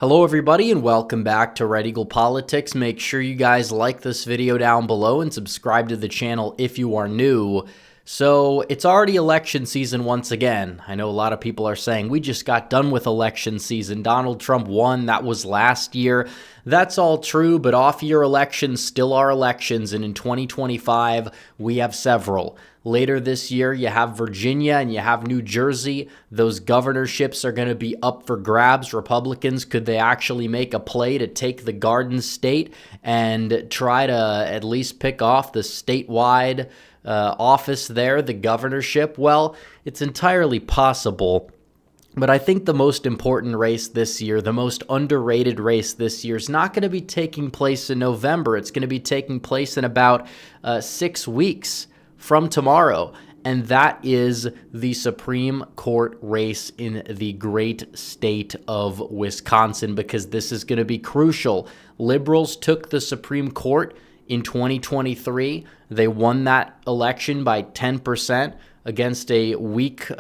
Hello everybody and welcome back to Red Eagle Politics. Make sure you guys like this video down below and subscribe to the channel if you are new. So it's already election season once again. I know a lot of people are saying we just got done with election season. Donald Trump won. That was last year. That's all true, but off-year elections still are elections, and in 2025 we have several. Later this year, you have Virginia and you have New Jersey. Those governorships are going to be up for grabs. Republicans, could they actually make a play to take the Garden State and try to at least pick off the statewide office there, the governorship? Well, it's entirely possible. But I think the most important race this year, the most underrated race this year, is not going to be taking place in November. It's going to be taking place in about 6 weeks from tomorrow, and that is the Supreme Court race in the great state of Wisconsin, because this is going to be crucial. Liberals took the Supreme Court in 2023. They won that election by 10% against a weak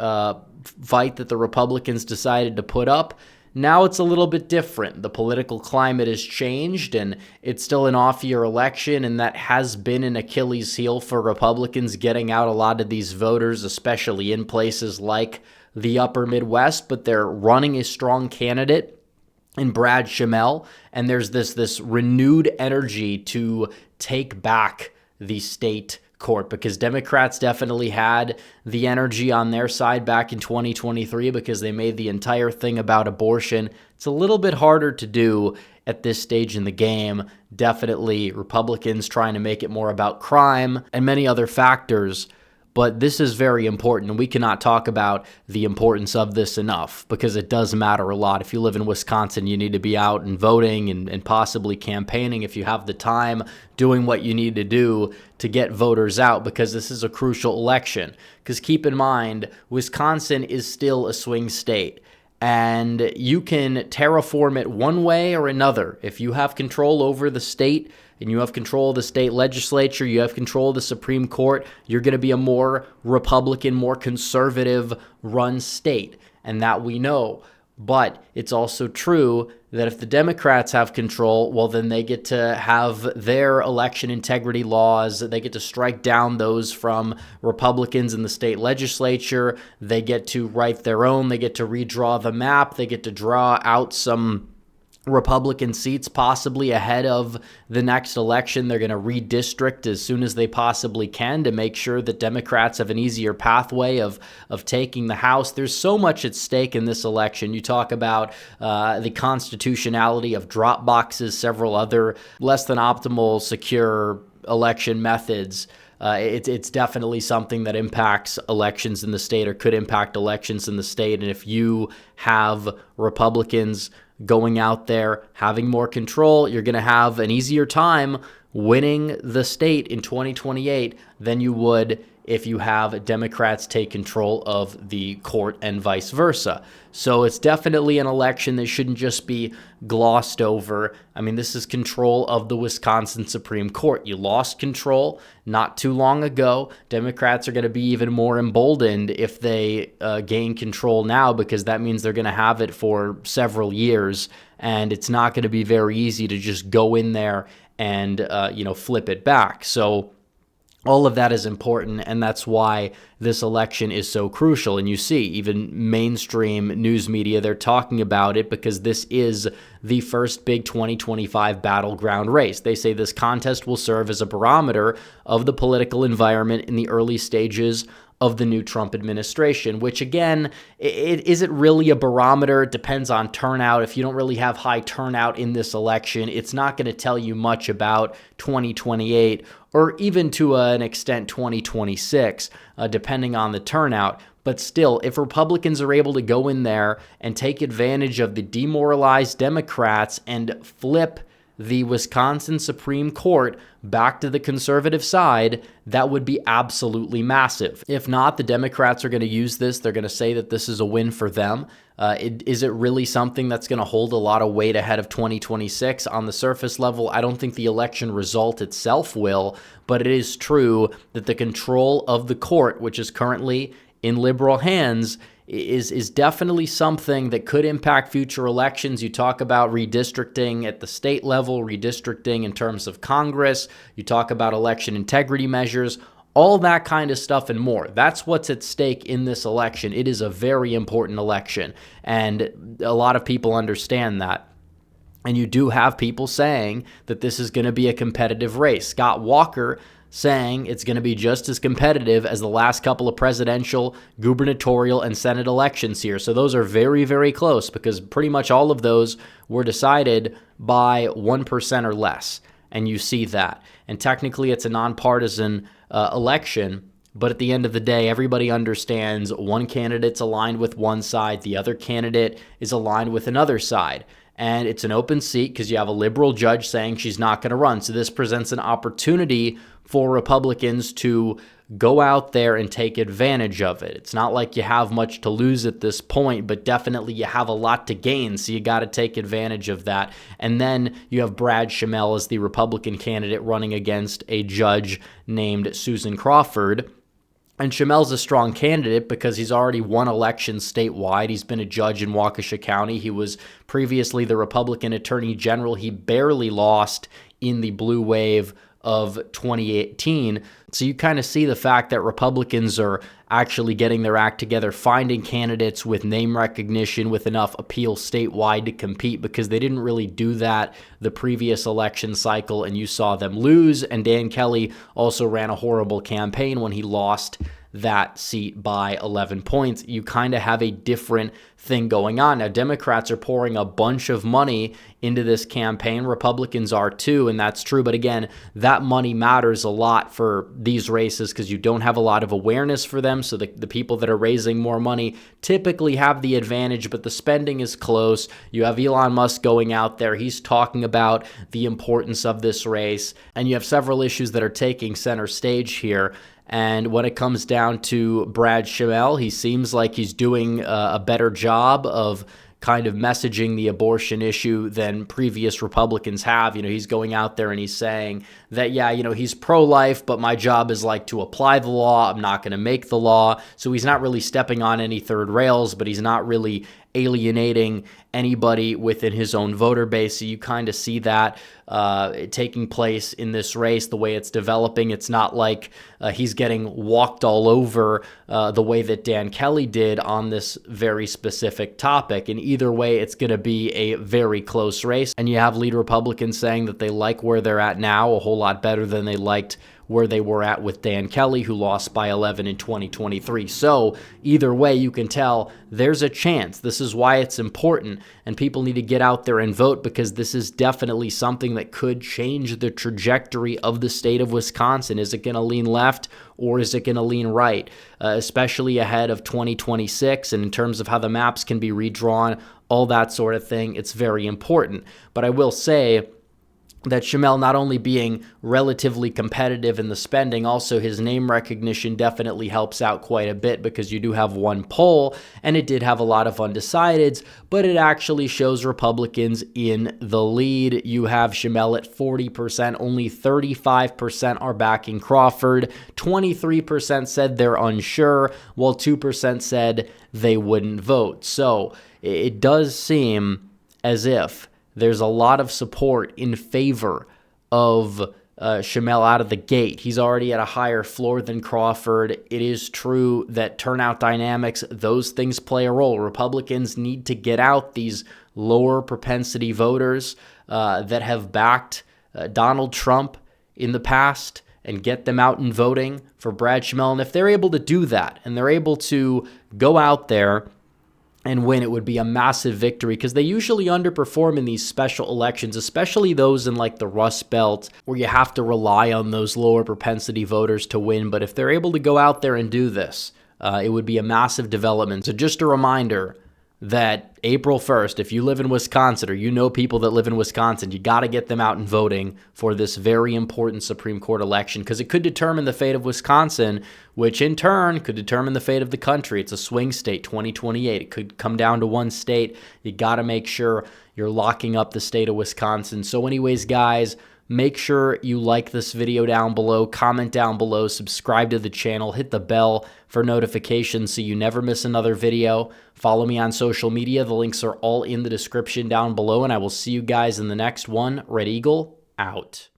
fight that the Republicans decided to put up. Now it's a little bit different. The political climate has changed, and it's still an off-year election, and that has been an Achilles heel for Republicans, getting out a lot of these voters, especially in places like the upper Midwest, but they're running a strong candidate in Brad Schimel, and there's this renewed energy to take back the state court, because Democrats definitely had the energy on their side back in 2023 because they made the entire thing about abortion. It's a little bit harder to do at this stage in the game. Definitely Republicans trying to make it more about crime and many other factors. But this is very important, and we cannot talk about the importance of this enough, because it does matter a lot. If you live in Wisconsin, you need to be out and voting and possibly campaigning if you have the time, doing what you need to do to get voters out, because this is a crucial election. Because keep in mind, Wisconsin is still a swing state, and you can terraform it one way or another. If you have control over the state and you have control of the state legislature, you have control of the Supreme Court, you're going to be a more Republican, more conservative run state, and that we know. But it's also true that if the Democrats have control, well, then they get to have their election integrity laws. They get to strike down those from Republicans in the state legislature. They get to write their own. They get to redraw the map. They get to draw out some Republican seats possibly ahead of the next election. They're going to redistrict as soon as they possibly can to make sure that Democrats have an easier pathway of taking the House. There's so much at stake in this election. You talk about the constitutionality of drop boxes, several other less than optimal secure election methods. It's definitely something that impacts elections in the state, or could impact elections in the state. And if you have Republicans going out there, having more control, you're going to have an easier time winning the state in 2028 than you would if you have Democrats take control of the court and vice versa. So it's definitely an election that shouldn't just be glossed over. I mean, this is control of the Wisconsin Supreme Court. You lost control not too long ago. Democrats are going to be even more emboldened if they gain control now, because that means they're going to have it for several years, and it's not going to be very easy to just go in there and flip it back. So all of that is important, and that's why this election is so crucial. And you see, even mainstream news media, they're talking about it because this is the first big 2025 battleground race. They say this contest will serve as a barometer of the political environment in the early stages of the new Trump administration, which again, it isn't really a barometer. It depends on turnout. If you don't really have high turnout in this election, it's not going to tell you much about 2028 or even to an extent 2026, depending on the turnout. But still, if Republicans are able to go in there and take advantage of the demoralized Democrats and flip the Wisconsin Supreme Court back to the conservative side, that would be absolutely massive. If not, the Democrats are going to use this. They're going to say that this is a win for them. Is it really something that's going to hold a lot of weight ahead of 2026? On the surface level, I don't think the election result itself will, but it is true that the control of the court, which is currently in liberal hands, is definitely something that could impact future elections. You talk about redistricting at the state level, redistricting in terms of Congress. You talk about election integrity measures, all that kind of stuff and more. That's what's at stake in this election. It is a very important election, and a lot of people understand that. And you do have people saying that this is going to be a competitive race. Scott Walker saying it's going to be just as competitive as the last couple of presidential, gubernatorial, and Senate elections here. So those are very, very close, because pretty much all of those were decided by 1% or less. And you see that. And technically it's a nonpartisan election, but at the end of the day, everybody understands one candidate's aligned with one side, the other candidate is aligned with another side. And it's an open seat because you have a liberal judge saying she's not going to run. So this presents an opportunity for Republicans to go out there and take advantage of it. It's not like you have much to lose at this point, but definitely you have a lot to gain. So you got to take advantage of that. And then you have Brad Schimmel as the Republican candidate running against a judge named Susan Crawford. And Schimmel's a strong candidate because he's already won elections statewide. He's been a judge in Waukesha County. He was previously the Republican Attorney General. He barely lost in the blue wave of 2018. So you kind of see the fact that Republicans are actually getting their act together, finding candidates with name recognition, with enough appeal statewide to compete, because they didn't really do that the previous election cycle, and you saw them lose. And Dan Kelly also ran a horrible campaign when he lost that seat by 11 points. You kind of have a different thing going on. Now, Democrats are pouring a bunch of money into this campaign. Republicans are too, and that's true. But again, that money matters a lot for these races because you don't have a lot of awareness for them. So the people that are raising more money typically have the advantage, but the spending is close. You have Elon Musk going out there. He's talking about the importance of this race, and you have several issues that are taking center stage here. And when it comes down to Brad Schimmel, he seems like he's doing a better job of kind of messaging the abortion issue than previous Republicans have. You know, he's going out there and he's saying that, yeah, you know, he's pro-life, but my job is like to apply the law. I'm not going to make the law. So he's not really stepping on any third rails, but he's not really alienating anybody within his own voter base. So you kind of see that taking place in this race, the way it's developing. It's not like he's getting walked all over the way that Dan Kelly did on this very specific topic. And either way, it's going to be a very close race. And you have lead Republicans saying that they like where they're at now a whole lot better than they liked where they were at with Dan Kelly, who lost by 11 in 2023. So either way, you can tell there's a chance. This is why it's important, and people need to get out there and vote, because this is definitely something that could change the trajectory of the state of Wisconsin. Is it going to lean left or is it going to lean right, especially ahead of 2026, and in terms of how the maps can be redrawn, all that sort of thing? It's very important. But I will say that Schimmel not only being relatively competitive in the spending, also his name recognition definitely helps out quite a bit, because you do have one poll, and it did have a lot of undecideds, but it actually shows Republicans in the lead. You have Schimmel at 40%, only 35% are backing Crawford, 23% said they're unsure, while 2% said they wouldn't vote. So it does seem as if there's a lot of support in favor of Schimmel out of the gate. He's already at a higher floor than Crawford. It is true that turnout dynamics, those things play a role. Republicans need to get out these lower propensity voters that have backed Donald Trump in the past and get them out and voting for Brad Schimmel. And if they're able to do that, and they're able to go out there and win, it would be a massive victory, because they usually underperform in these special elections, especially those in like the Rust Belt, where you have to rely on those lower propensity voters to win. But if they're able to go out there and do this, it would be a massive development. So just a reminder that April 1st, if you live in Wisconsin, or you know people that live in Wisconsin, you got to get them out and voting for this very important Supreme Court election, because it could determine the fate of Wisconsin, which in turn could determine the fate of the country. It's a swing state, 2028. It could come down to one state. You got to make sure you're locking up the state of Wisconsin. So anyways, guys, Make sure you like this video down below, comment down below, subscribe to the channel, hit the bell for notifications so you never miss another video. Follow me on social media. The links are all in the description down below, and I will see you guys in the next one. Red Eagle, out.